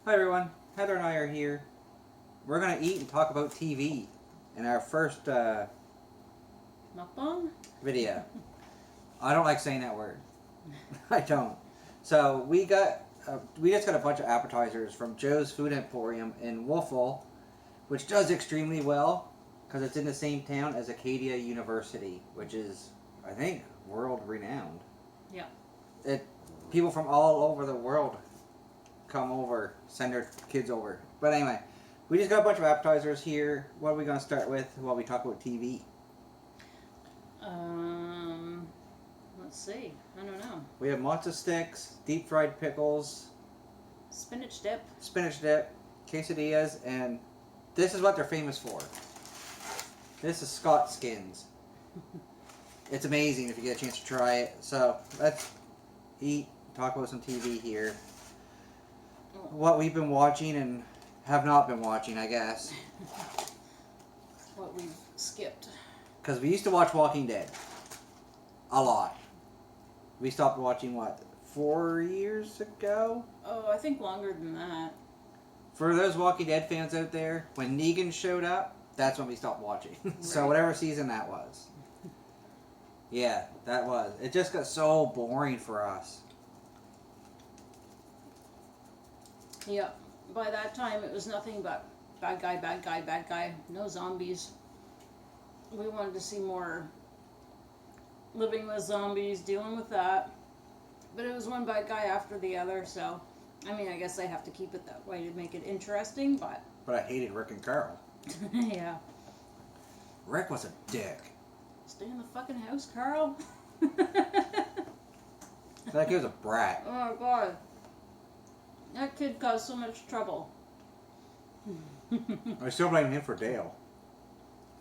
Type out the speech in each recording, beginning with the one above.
Hi everyone, Heather and I are here. We're going to eat and talk about TV in our first Mukbang? video. I don't like saying that word. I don't. So we just got a bunch of appetizers from Joe's Food Emporium in Wolfville, which does extremely well because it's in the same town as Acadia University, which is, I think, world renowned. Yeah. People from all over the world come over, send their kids over. But anyway, we just got a bunch of appetizers here. What are we going to start with while we talk about TV? Let's see. I don't know. We have matzo sticks, deep fried pickles, Spinach dip. quesadillas, and this is what they're famous for. This is Scott skins. It's amazing if you get a chance to try it. So let's eat, talk about some TV here. What we've been watching and have not been watching, I guess. What we've skipped. Because we used to watch Walking Dead. A lot. We stopped watching, 4 years ago? Oh, I think longer than that. For those Walking Dead fans out there, when Negan showed up, that's when we stopped watching. So Right. whatever season that was. Yeah, that was. It just got so boring for us. Yeah. By that time, it was nothing but bad guy, bad guy, bad guy. No zombies. We wanted to see more living with zombies, dealing with that. But it was one bad guy after the other, so... I mean, I guess I have to keep it that way to make it interesting, but... But I hated Rick and Carl. Yeah. Rick was a dick. Stay in the fucking house, Carl. Like he was a brat. Oh my god. That kid caused so much trouble. I still blame him for Dale.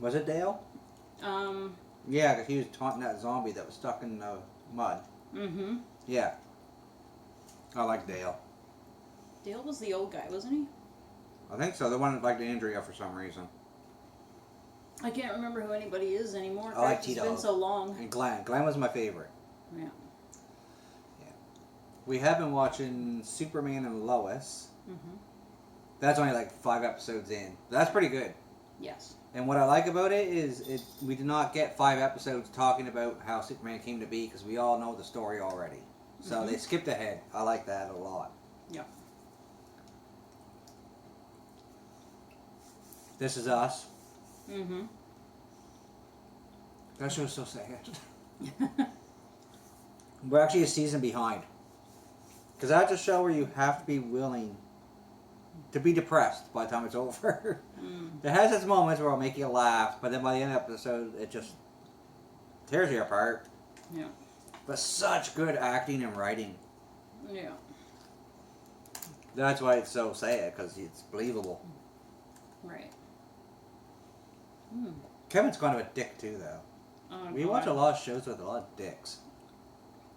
Was it Dale? Yeah, because he was taunting that zombie that was stuck in the mud. Mm-hmm. Yeah. I like Dale. Dale was the old guy, wasn't he? I think so. The one that liked Andrea for some reason. I can't remember who anybody is anymore. In I like fact, it's Tito. been so long. And Glenn. Glenn was my favorite. Yeah. We have been watching Superman and Lois. Mm-hmm. That's only like 5 episodes in. That's pretty good. Yes. And what I like about it is we did not get 5 episodes talking about how Superman came to be because we all know the story already. So they skipped ahead. I like that a lot. Yeah. This Is Us. Mm-hmm. That show's so sad. We're actually a season behind. Because that's a show where you have to be willing to be depressed by the time it's over. It has its moments where it'll make you laugh, but then by the end of the episode, it just tears you apart. Yeah. But such good acting and writing. Yeah. That's why it's so sad, because it's believable. Right. Kevin's kind of a dick too, though. Oh, We God. watch a lot of shows with a lot of dicks.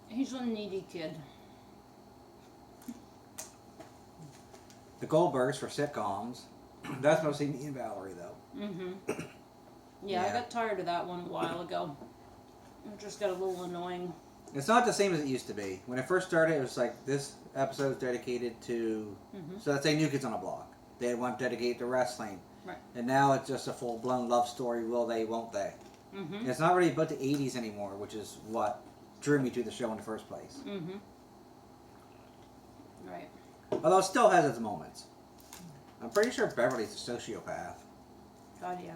He's a needy kid. The Goldbergs for sitcoms. That's mostly me and Valerie, though. Mm-hmm. Yeah, I Yeah. got tired of that one a while ago. It just got a little annoying. It's not the same as it used to be. When it first started, it was like this episode is dedicated to, so let's say New Kids on the Block. They had one dedicated to wrestling. Right. And now it's just a full-blown love story, will they, won't they? Mm-hmm. It's not really about the 80s anymore, which is what drew me to the show in the first place. Mm-hmm. Right. Although it still has its moments. I'm pretty sure Beverly's a sociopath. God, yeah.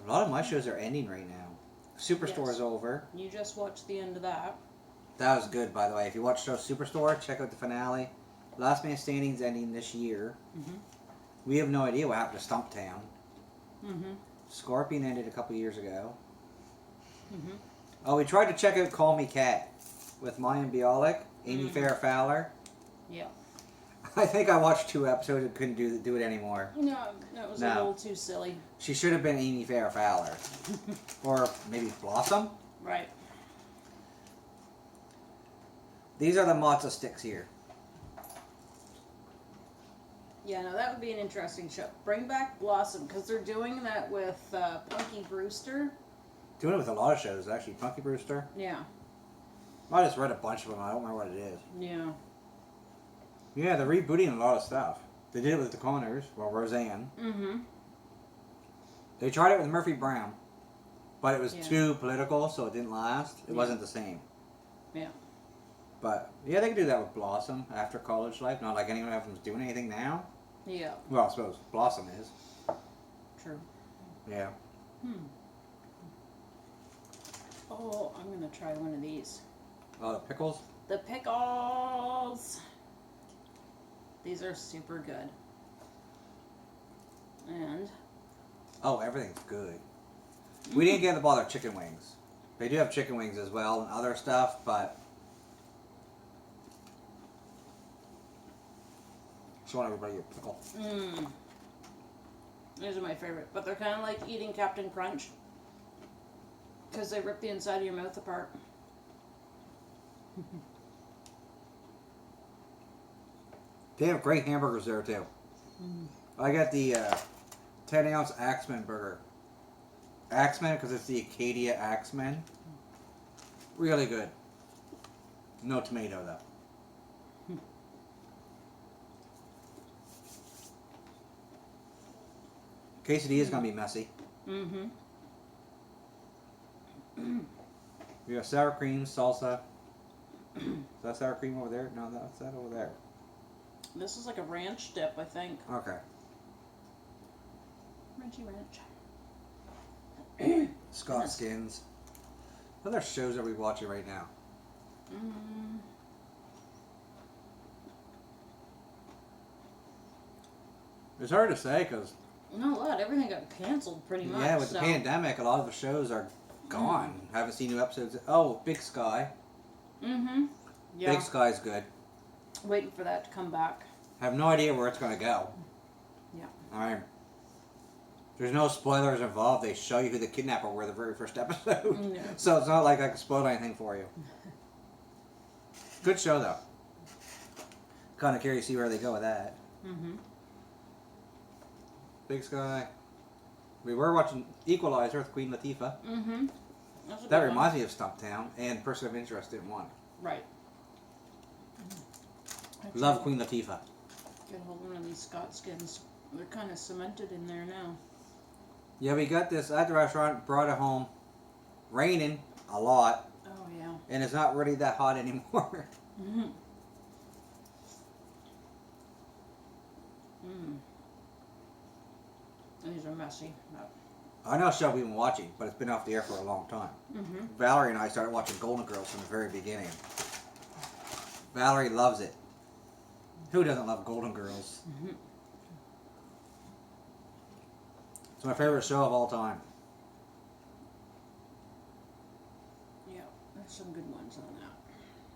A lot of my shows are ending right now. Superstore's Yes. over. You just watched the end of that. That was good, by the way. If you watch the show Superstore, check out the finale. Last Man Standing's ending this year. Mm-hmm. We have no idea what happened to Stumptown. Mm-hmm. Scorpion ended a couple years ago. Mm-hmm. Oh, we tried to check out Call Me Kat with Mayim Bialik, Amy Farrah Fowler. Yeah. I think I watched 2 episodes and couldn't do it anymore. No, that was a little too silly. She should have been Amy Farrah Fowler. Or maybe Blossom? Right. These are the matzo sticks here. Yeah, no, that would be an interesting show. Bring back Blossom, because they're doing that with Punky Brewster. Doing it with a lot of shows, actually. Punky Brewster. Yeah. I just read a bunch of them. I don't remember what it is. Yeah. Yeah, they're rebooting a lot of stuff. They did it with the Connors, well, Roseanne. Mm-hmm. They tried it with Murphy Brown, but it was Yeah. too political, so it didn't last. It Yeah. wasn't the same. Yeah. But yeah, they can do that with Blossom after college life. Not like anyone of them's doing anything now. Yeah. Well, I suppose Blossom is. True. Yeah. Oh, I'm gonna try one of these. Oh, the pickles. The pickles. These are super good. And Oh, everything's good. We didn't get to bother chicken wings. They do have chicken wings as well and other stuff, but just want everybody to get pickle. These are my favorite, but they're kind of like eating Captain Crunch because they rip the inside of your mouth apart. They have great hamburgers there too. I got the 10-ounce Axeman burger. Axeman because it's the Acadia Axeman. Really good. No tomato though. Quesadilla is gonna be messy. Mm-hmm. We got sour cream, salsa. Is that sour cream over there? No, that's that over there. This is like a ranch dip, I think. Okay. Ranchy ranch. Scott Skins. What other shows are we watching right now? It's hard to say because No, a lot. Everything got canceled pretty much. yeah, with the pandemic, a lot of the shows are gone. Haven't seen new episodes. Oh, Big Sky. Mm-hmm. Yeah. Big Sky's good. Waiting for that to come back. Have no idea where it's gonna go. Yeah. Alright. There's no spoilers involved. They show you who the kidnapper were the very first episode. Yeah. So it's not like I can spoil anything for you. Good show though. Kind of curious to see where they go with that. Mm-hmm. Big Sky. We were watching Equalizer with Queen Latifah. Mm-hmm. That reminds me of Stumptown and Person of Interest in one. Right. Love Queen Latifah. Get hold of one of these Scott skins. They're kind of cemented in there now. Yeah, we got this at the restaurant, brought it home. Raining a lot, Oh, yeah. and it's not really that hot anymore. Mm-hmm. Mm. These are messy. But... I know a show we've been watching, but it's been off the air for a long time. Mm-hmm. Valerie and I started watching Golden Girls from the very beginning. Valerie loves it. Who doesn't love Golden Girls? Mm-hmm. It's my favorite show of all time. Yeah, there's some good ones on that.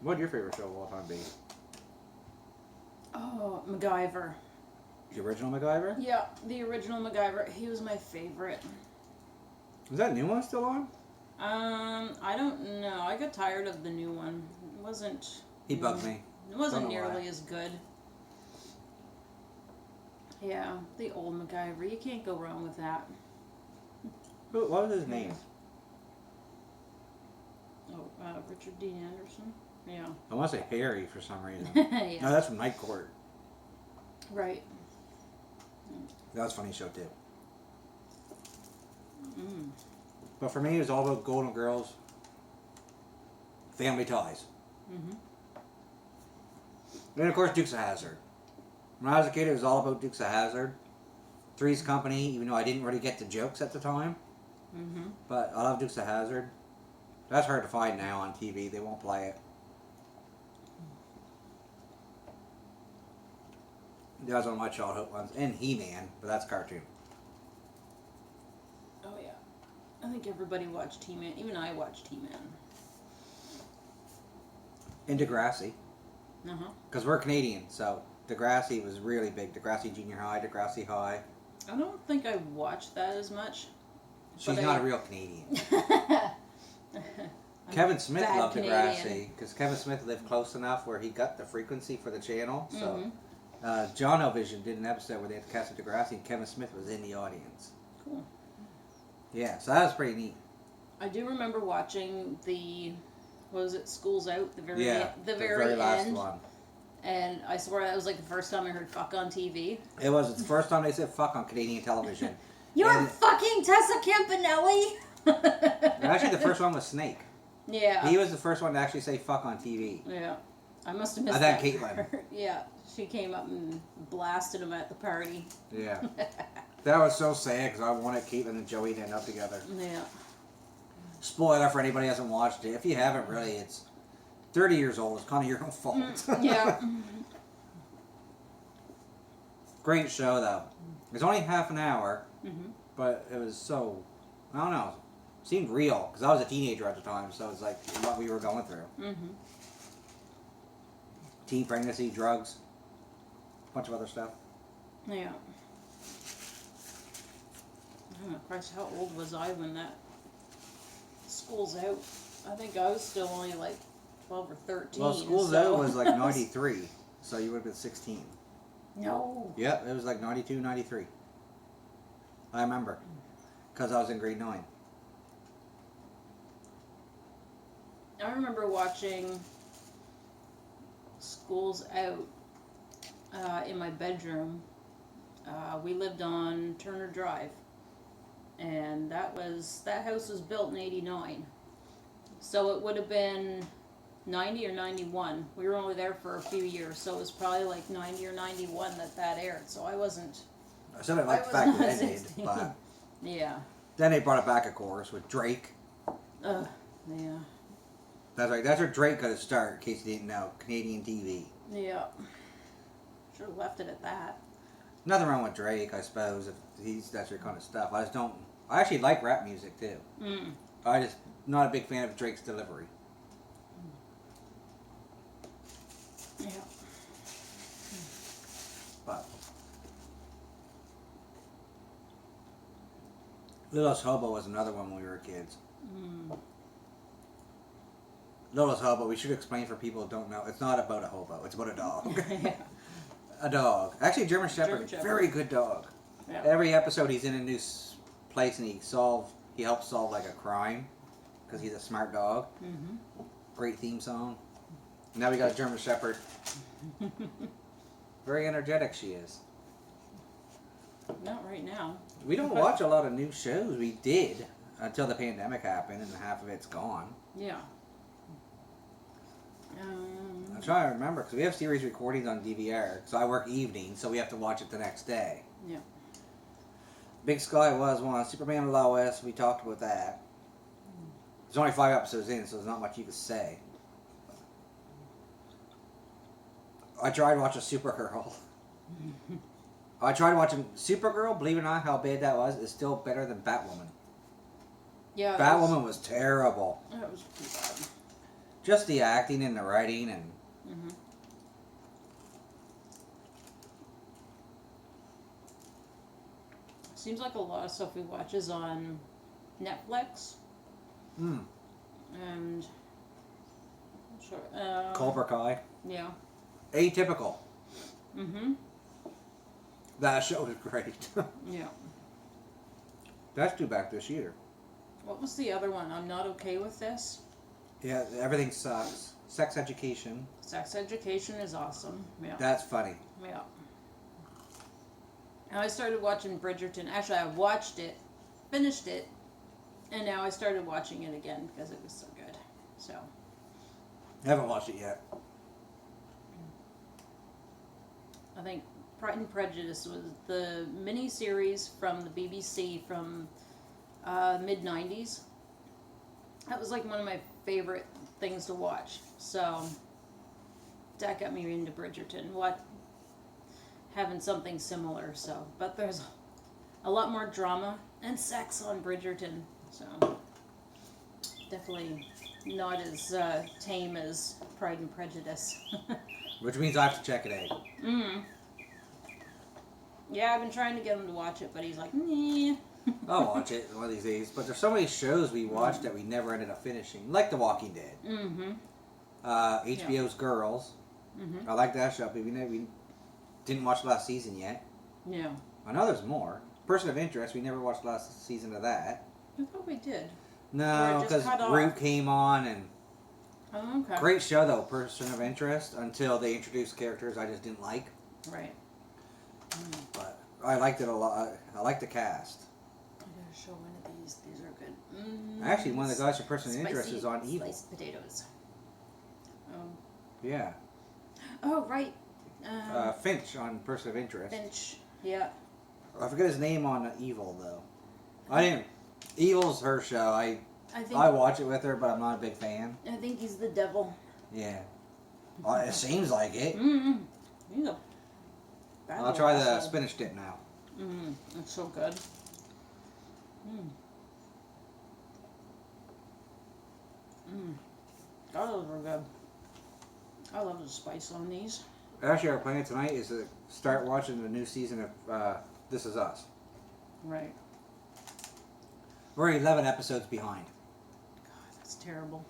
What'd your favorite show of all time be? Oh, MacGyver. The original MacGyver? Yeah, the original MacGyver. He was my favorite. Is that new one still on? I don't know. I got tired of the new one. It wasn't... He bugged me. It wasn't Don't know nearly why. as good. Yeah, the old MacGyver. You can't go wrong with that. What was his name? Oh, Richard Dean Anderson? Yeah. I want to say Harry for some reason. Yeah. No, that's from Night Court. Right. That was a funny show too. Mm. But for me, it was all about Golden Girls, family ties. Mm-hmm. And of course, Dukes of Hazzard. When I was a kid, it was all about Dukes of Hazzard. Three's Company, even though I didn't really get the jokes at the time. Mm-hmm. But I love Dukes of Hazzard. That's hard to find now on TV. They won't play it. That was one of my childhood ones. And He-Man, but that's cartoon. Oh, yeah. I think everybody watched He-Man. Even I watched He-Man. And Degrassi. Uh-huh. Because we're Canadian, so Degrassi was really big. Degrassi Junior High, Degrassi High. I don't think I watched that as much. She's But not I- a real Canadian. I'm Kevin a Smith bad loved Canadian. Degrassi because Kevin Smith lived close enough where he got the frequency for the channel. So Mhm. John Ovision did an episode where they had cast Degrassi and Kevin Smith was in the audience. Cool. Yeah, so that was pretty neat. I do remember watching the was it School's Out? The very Yeah, the very last end. one. And I swear that was like the first time I heard fuck on TV. It was the first time they said fuck on Canadian television. You're And- fucking Tessa Campanelli! Actually, the first one was Snake. Yeah. He was the first one to actually say fuck on TV. Yeah. I must have missed And then that Caitlin. part. Yeah. She came up and blasted him at the party. Yeah. That was so sad because I wanted Caitlin and Joey to end up together. Yeah. Spoiler for anybody who hasn't watched it. If you haven't, really, it's 30 years old. It's kind of your own fault. Yeah. Great show, though. It's only half an hour, Mm-hmm. but it was so, I don't know, seemed real because I was a teenager at the time, so it's like what we were going through. Mm-hmm. Teen pregnancy, drugs, bunch of other stuff. Yeah. Oh, Christ, how old was I when that School's Out? I think I was still only like 12 or 13. Well, School's so. Out was like 93, so you would have been 16. No. Yep, it was like 92, 93. I remember, because I was in grade 9. I remember watching School's Out in my bedroom. We lived on Turner Drive, and that house was built in '89, so it would have been 90 or 91. We were only there for a few years, so it was probably like 90 or 91 that aired. So I wasn't. I said I liked the I fact was that not they did, 16. but Yeah. then they brought it back, of course, with Drake. Yeah. That's right. That's where Drake got his start, in case you didn't know. Canadian TV. Yeah. Should have left it at that. Nothing wrong with Drake, I suppose, if that's your kind of stuff. I just don't. I actually like rap music too. Mm. I just not a big fan of Drake's delivery. Yeah. But Littlest Hobo was another one when we were kids. Mm. Littlest Hobo, we should explain for people who don't know. It's not about a hobo. It's about a dog. Yeah. A dog. Actually, German Shepherd. German Shepherd. Very good dog. Yeah. Every episode he's in a new place and he helps solve like a crime because he's a smart dog. Mm-hmm. Great theme song. Now we got a German Shepherd. Very energetic she is. Not right now. We don't watch a lot of new shows. We did until the pandemic happened and half of it's gone. Yeah. I'm trying to remember because we have series recordings on DVR. So I work evenings, so we have to watch it the next day. Yeah. Big Sky was one. Superman and Lois, we talked about that. There's only 5 episodes in, so there's not much you can say. I tried watching Supergirl. I tried watching Supergirl. Believe it or not, how bad that was is still better than Batwoman. Yeah. Batwoman was terrible. That was pretty bad. Just the acting and the writing and. Mm-hmm. Seems like a lot of stuff we watch is on Netflix. Mm. And. Sure. Cobra Kai. Yeah. Atypical. Mm-hmm. That show was great. Yeah. That's due back this year. What was the other one? I'm Not Okay With This. Yeah, everything sucks. Sex Education. Sex Education is awesome. Yeah. That's funny. Yeah. And I started watching Bridgerton. Actually, I watched it, finished it, and now I started watching it again because it was so good. So. I haven't watched it yet. I think Pride and Prejudice was the mini-series from the BBC from mid-90s. That was like one of my favorite things to watch. So that got me into Bridgerton. Having something similar. So, but there's a lot more drama and sex on Bridgerton. So definitely not as tame as Pride and Prejudice. Which means I have to check it out. Mm. Yeah, I've been trying to get him to watch it, but he's like, nah. I'll watch it one of these days. But there's so many shows we watched that we never ended up finishing. Like The Walking Dead. Mm-hmm. HBO's Girls. Mm-hmm. I like that show, but we didn't watch the last season yet. Yeah. I know there's more. Person of Interest, we never watched the last season of that. I thought we did. No, Or just because cut off. Root came on and Oh, okay. Great show though, Person of Interest, until they introduced characters I just didn't like. Right. But I liked it a lot. I liked the cast. I'm gonna show one of these. These are good. Actually, one of the guys from Person of Spicy Interest is on Evil. Sliced potatoes. Oh. Yeah. Oh, right. Finch on Person of Interest. Finch. Yeah. I forget his name on Evil though. I didn't. Evil's her show. I think watch it with her, but I'm not a big fan. I think he's the devil. Yeah. It seems like it. He's a bad I'll try the asshole. spinach dip now. It's so good. God, those were good. I love the spice on these. Actually, our plan tonight is to start watching the new season of This Is Us. Right. We're 11 episodes behind. God, that's terrible.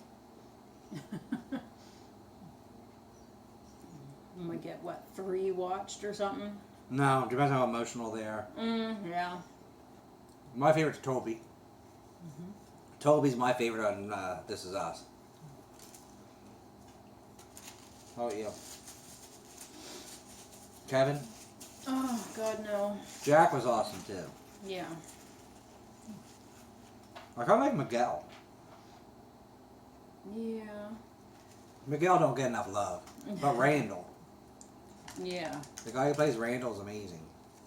And we get, what, 3 watched or something? No, depends on how emotional they are. Yeah. My favorite's Toby. Toby's my favorite on This Is Us. Oh, yeah. Kevin? Oh, God, no. Jack was awesome, too. Yeah. I kind of like Miguel. Yeah. Miguel don't get enough love. But Randall. Yeah. The guy who plays Randall is amazing.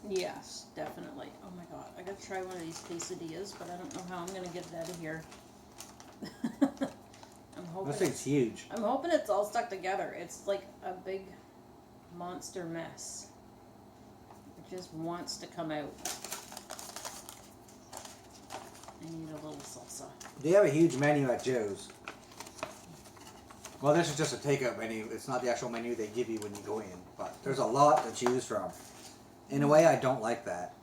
Yes, definitely. Oh, my God. I gotta try one of these quesadillas, but I don't know how I'm gonna get it out of here. I'm hoping This thing's huge. I'm hoping it's all stuck together. It's like a big monster mess. It just wants to come out. I need a little salsa. They have a huge menu at Joe's. Well, this is just a takeout menu. It's not the actual menu they give you when you go in. But there's a lot to choose from. In a way, I don't like that.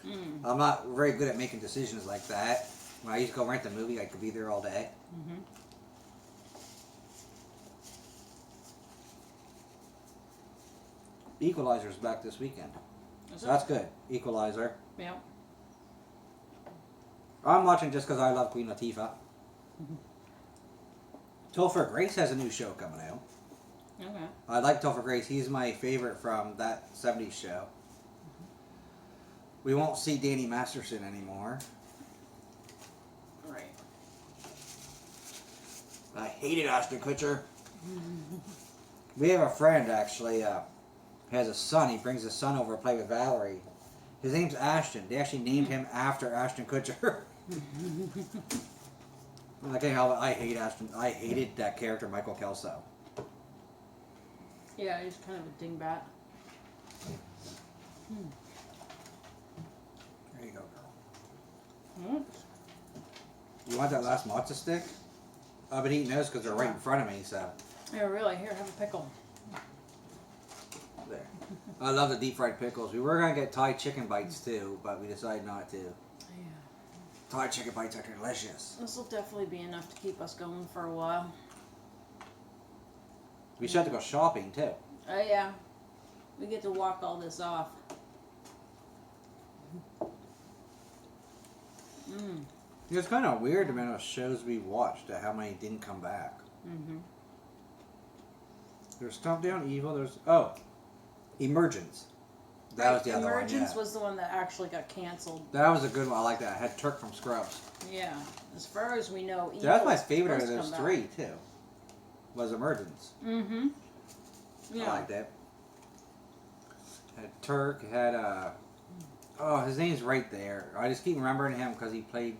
I'm not very good at making decisions like that. When I used to go rent a movie, I could be there all day. Equalizer's back this weekend. Is it? That's good. Equalizer. Yeah. I'm watching just because I love Queen Latifah. Topher Grace has a new show coming out. Okay. I like Topher Grace. He's my favorite from that 70s show. We won't see Danny Masterson anymore. Right. I hated Ashton Kutcher. We have a friend actually, has a son. He brings his son over to play with Valerie. His name's Ashton. They actually named him after Ashton Kutcher. I can't help it. I hate Ashton. I hated that character, Michael Kelso. Yeah, he's kind of a dingbat. There you go, girl. You want that last matzo stick? I've been eating those because they're right in front of me, so. Yeah, really. Here, have a pickle. There. I love the deep fried pickles. We were going to get Thai chicken bites too, but we decided not to. Yeah. Thai chicken bites are delicious. This will definitely be enough to keep us going for a while. We should have to go shopping too. Oh, yeah. We get to walk all this off. It's kind of weird the amount of shows we watched and how many didn't come back. There's Stomp Down Evil. There's Emergence. That was the other one. Emergence Yeah. was the one that actually got canceled. That was a good one. I like that. I had Turk from Scrubs. Yeah. As far as we know, Evil That was my is favorite of supposed to those come three back. too. Was Emergence. Yeah. I liked it. Had Turk. Had his name's right there. I just keep remembering him because he played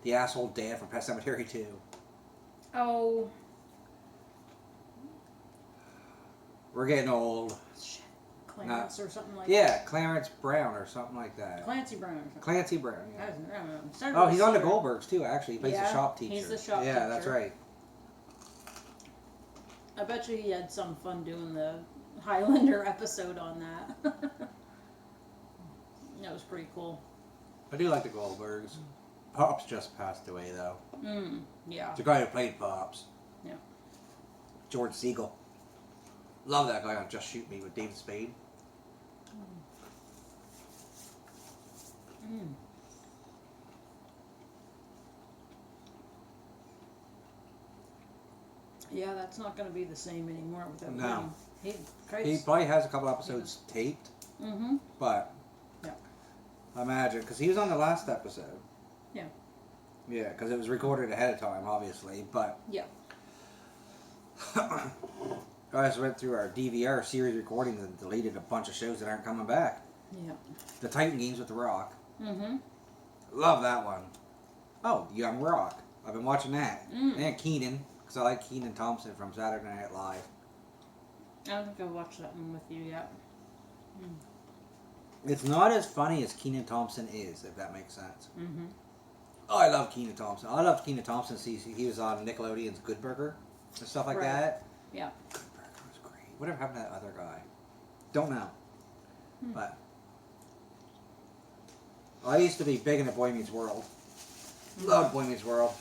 the asshole dad from Pet Sematary 2. Oh. We're getting old. Shit. Clarence or something like Yeah, Clarence Brown or something like that. Clancy Brown or something. Clancy Brown. I Yeah. don't know. I'm starting Oh, to he's on the see- Goldbergs too. Actually, he plays the Yeah, shop teacher. he's the shop Yeah, that's teacher. right. I bet you he had some fun doing the Highlander episode on that. That was pretty cool. I do like the Goldbergs. Pops just passed away though. Yeah. The guy who played Pops. Yeah. George Siegel. Love that guy on Just Shoot Me with David Spade. Yeah, that's not going to be the same anymore without No. him. He probably has a couple episodes taped, Mm-hmm. but Yeah. imagine, because he was on the last episode. Yeah. Yeah, because it was recorded ahead of time, obviously, but... Yeah. I just went through our DVR series recordings and deleted a bunch of shows that aren't coming back. Yeah. The Titan Games with The Rock. Mm-hmm. Love that one. Oh, Young Rock. I've been watching that. And Keenan, because I like Keenan Thompson from Saturday Night Live. I don't think I've watched that one with you yet. It's not as funny as Keenan Thompson is, if that makes sense. Mm-hmm. Oh, I love Keenan Thompson. I loved Keenan Thompson since he was on Nickelodeon's Good Burger and stuff like Right. that. Yeah. Good Burger was great. Whatever happened to that other guy? Don't know. But I used to be big into Boy Meets World. Loved Boy Meets World.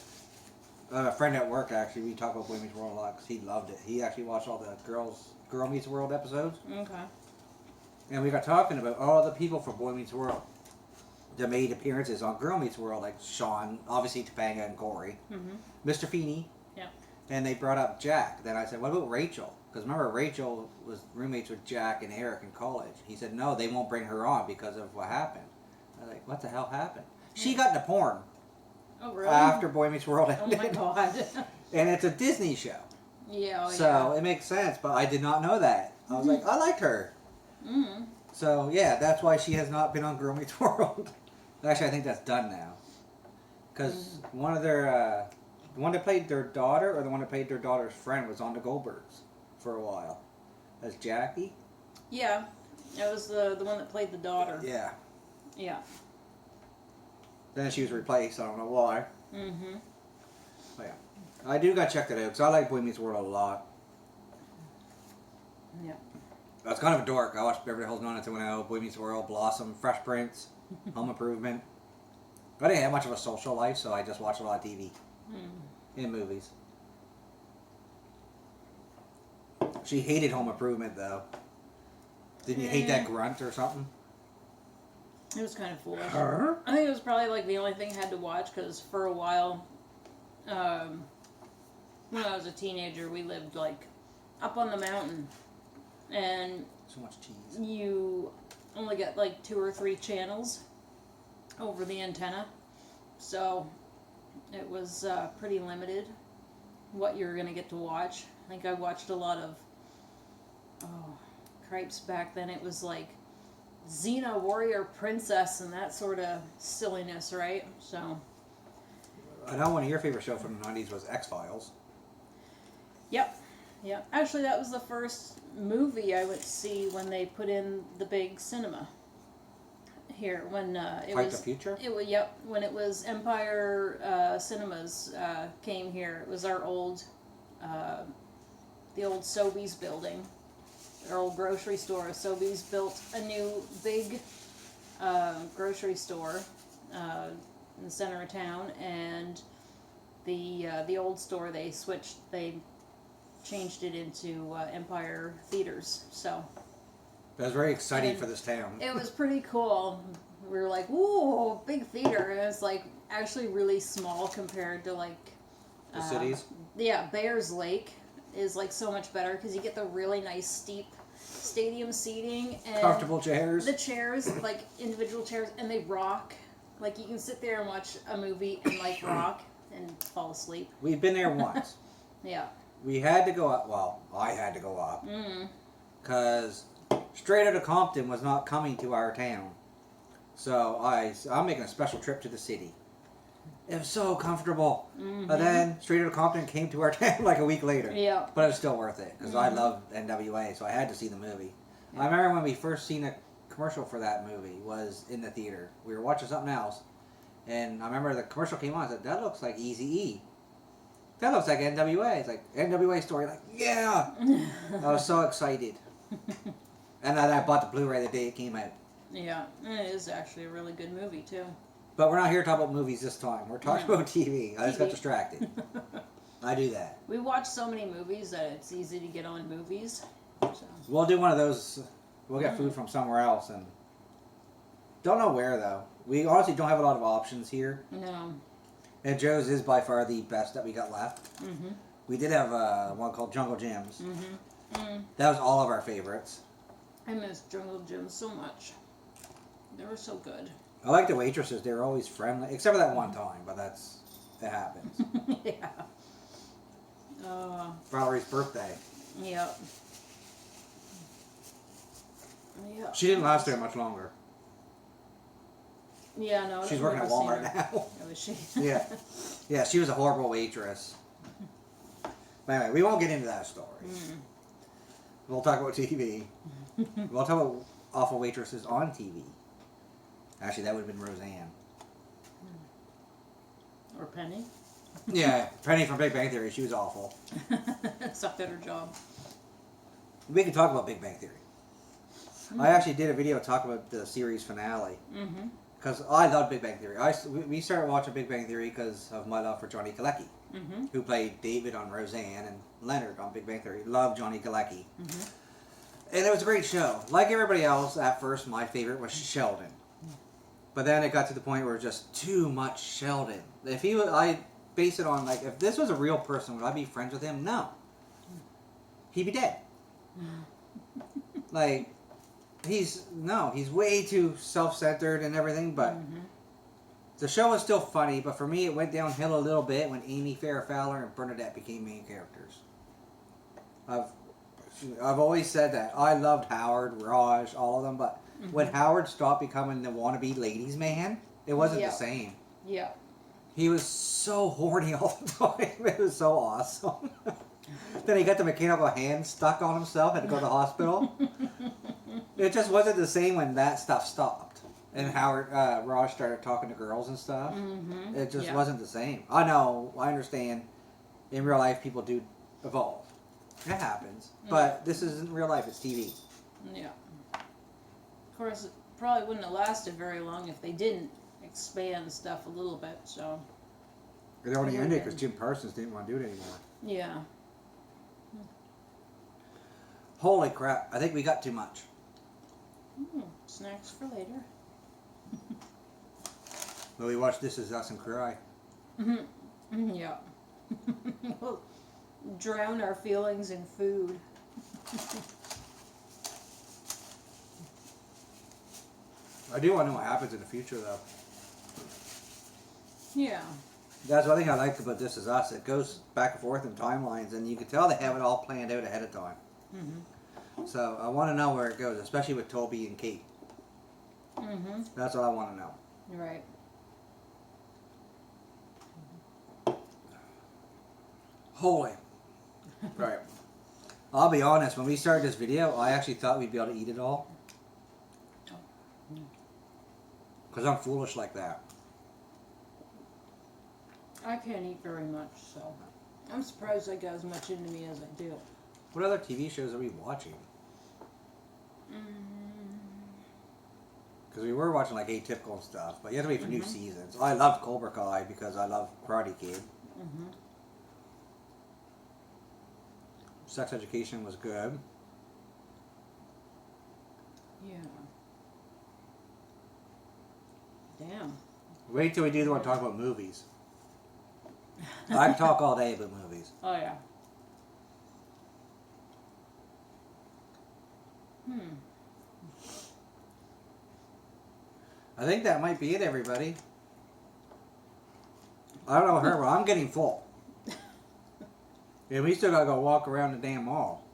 A friend at work, actually, we talk about Boy Meets World a lot because he loved it. He actually watched all the Girl Meets World episodes. Okay. And we got talking about all the people from Boy Meets World that made appearances on Girl Meets World, like Sean, obviously Topanga and Corey, Mr. Feeney. Yeah. And they brought up Jack. Then I said, what about Rachel? Because remember, Rachel was roommates with Jack and Eric in college. He said, no, they won't bring her on because of what happened. I was like, what the hell happened? She got into porn. Oh, really? After Boy Meets World Oh, ended. my God. And it's a Disney show. Yeah, So it makes sense, but I did not know that. I was like, I liked her. Mm-hmm. So, yeah, that's why she has not been on Girl Meets World. Actually, I think that's done now. Because one of their, the one that played their daughter, or the one that played their daughter's friend, was on the Goldbergs for a while. As Jackie? Yeah. It was the one that played the daughter. Yeah. Yeah. Then she was replaced, I don't know why. Mm-hmm. But yeah. I do gotta check that out, because I like Boy Meets World a lot. Yeah. I was kind of a dork. I watched Beverly Hills 90210, Boy Meets World, Blossom, Fresh Prince, Home Improvement. I didn't have much of a social life, so I just watched a lot of TV and movies. She hated Home Improvement, though. Didn't you hate that grunt or something? It was kind of foolish. Her? I think it was probably like the only thing I had to watch because for a while, when I was a teenager, we lived like up on the mountain, and So much cheese. you only get like 2 or 3 channels over the antenna, so it was pretty limited what you're gonna get to watch. I think I watched a lot of cripes back then. It was like Xena Warrior Princess and that sort of silliness, right? So I know one of your favorite shows from the 90s was X-Files. yep. Actually, that was the first movie I would see when they put in the big cinema here. When it Like was the Future? It was when it was Empire Cinemas came here. It was our old the old Sobeys building, our old grocery store. Sobeys built a new big grocery store in the center of town, and the old store they changed it into Empire Theaters. So That was very exciting And for this town. it was pretty cool. We were like, "Ooh, big theater!" And it's like actually really small compared to like The cities? Yeah, Bears Lake is like so much better because you get the really nice steep stadium seating and Comfortable chairs. the chairs, like individual chairs, and they rock. Like you can sit there and watch a movie and like rock and fall asleep. We've been there once. Yeah. We had to go up. Well, I had to go up. Because Straight Outta Compton was not coming to our town. So I'm making a special trip to the city. It was so comfortable. And then Straight Outta Compton came to our town like a week later. Yeah. But it was still worth it because I love NWA, so I had to see the movie. I remember when we first seen a commercial for that movie was in the theater. We were watching something else, and I remember the commercial came on. I said, "That looks like Eazy-E. That looks like NWA." It's like NWA story. Like, yeah. I was so excited. And then I bought the Blu-ray the day it came out. Yeah, and it is actually a really good movie too. But we're not here to talk about movies this time. We're talking about TV. I just got TV. distracted. I do that. We watch so many movies that it's easy to get on movies. So. We'll do one of those. We'll get food from somewhere else, and don't know where though. We honestly don't have a lot of options here. No. And Joe's is by far the best that we got left. We did have one called Jungle Gyms. Mm-hmm. That was all of our favorites. I miss Jungle Gym so much. They were so good. I like the waitresses. They were always friendly, except for that one time, but it happens. Yeah. Valerie's birthday. Yep. Yep. She didn't last there much longer. Yeah, no. She's working at Walmart now. Oh, is she? Yeah. Yeah, she was a horrible waitress. But anyway, we won't get into that story. We'll talk about TV. We'll talk about awful waitresses on TV. Actually, that would have been Roseanne. Or Penny. Yeah, Penny from Big Bang Theory. She was awful. Sucked at her job. We can talk about Big Bang Theory. I actually did a video talking about the series finale. Because I love Big Bang Theory. We started watching Big Bang Theory because of my love for Johnny Galecki, who played David on Roseanne and Leonard on Big Bang Theory. Love Johnny Galecki. And it was a great show. Like everybody else, at first, my favorite was Sheldon. But then it got to the point where it was just too much Sheldon. If he was, I base it on, like, if this was a real person, would I be friends with him? No. He'd be dead. Like, he's way too self-centered and everything, but the show was still funny, but for me it went downhill a little bit when Amy Farrah Fowler and Bernadette became main characters. I've always said that. I loved Howard, Raj, all of them, but when Howard stopped becoming the wannabe ladies man, it wasn't the same. Yeah. He was so horny all the time. It was so awesome. Then he got the mechanical hand stuck on himself, had to go to the hospital. It just wasn't the same when that stuff stopped. And Howard, Raj started talking to girls and stuff. It just wasn't the same. I know, I understand. In real life, people do evolve. It happens. But this isn't real life, it's TV. Yeah. Of course, it probably wouldn't have lasted very long if they didn't expand stuff a little bit, so. It only ended because Jim Parsons didn't want to do it anymore. Yeah. Holy crap, I think we got too much. Snacks for later. Well, we watched This Is Us and cry. Yeah. We'll drown our feelings in food. I do want to know what happens in the future, though. Yeah. That's one thing I like about This Is Us. It goes back and forth in timelines, and you can tell they have it all planned out ahead of time. So I want to know where it goes, especially with Toby and Kate. That's what I want to know. Right. Holy. Right. I'll be honest, when we started this video, I actually thought we'd be able to eat it all. Because I'm foolish like that. I can't eat very much, so I'm surprised I got as much into me as I do. What other TV shows are we watching? Because we were watching like Atypical and stuff, but you have to wait for new seasons. I loved Cobra Kai because I love Karate Kid. Sex Education was good. Yeah. Damn. Wait till we do the one talk about movies. I can talk all day about movies. Oh, yeah. I think that might be it, everybody. I don't know her, but I'm getting full. And we still gotta go walk around the damn mall.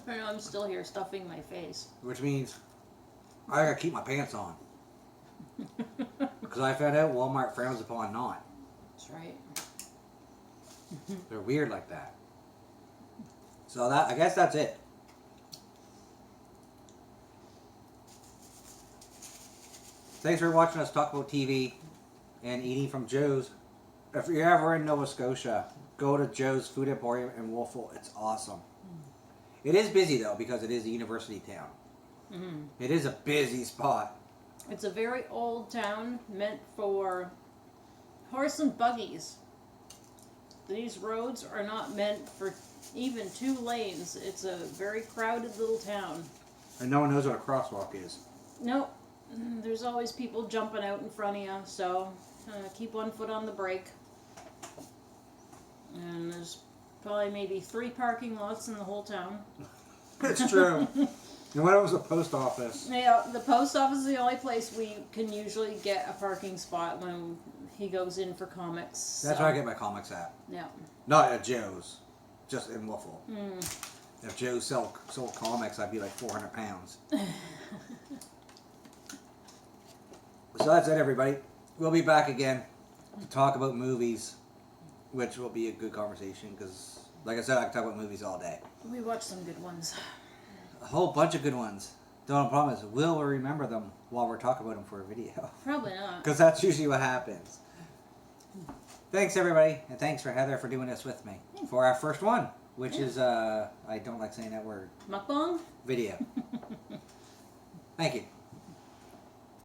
I'm still here stuffing my face. Which means I gotta keep my pants on. Because I found out Walmart frowns upon not. That's right. They're weird like that. So that, I guess that's it. Thanks for watching us talk about TV and eating from Joe's. If you're ever in Nova Scotia, go to Joe's Food Emporium in Wolfville. It's awesome. It is busy though because it is a university town. It is a busy spot. It's a very old town meant for horse and buggies. These roads are not meant for even 2 lanes. It's a very crowded little town. And no one knows what a crosswalk is. Nope. There's always people jumping out in front of you, so keep one foot on the brake. Probably maybe 3 parking lots in the whole town. It's true. And when it was a post office. Yeah, the post office is the only place we can usually get a parking spot when he goes in for comics. That's so. where I get my comics at. Yeah. Not at Joe's, just in Wolfville. Mm. If Joe sold comics, I'd be like 400 pounds. So that's it, everybody. We'll be back again to talk about movies, which will be a good conversation because, like I said, I can talk about movies all day. We watched some good ones. A whole bunch of good ones. The only problem is, will we remember them while we're talking about them for a video? Probably not. Because that's usually what happens. Thanks, everybody, and thanks for Heather for doing this with me for our first one, which is, I don't like saying that word. Mukbang? Video. Thank you.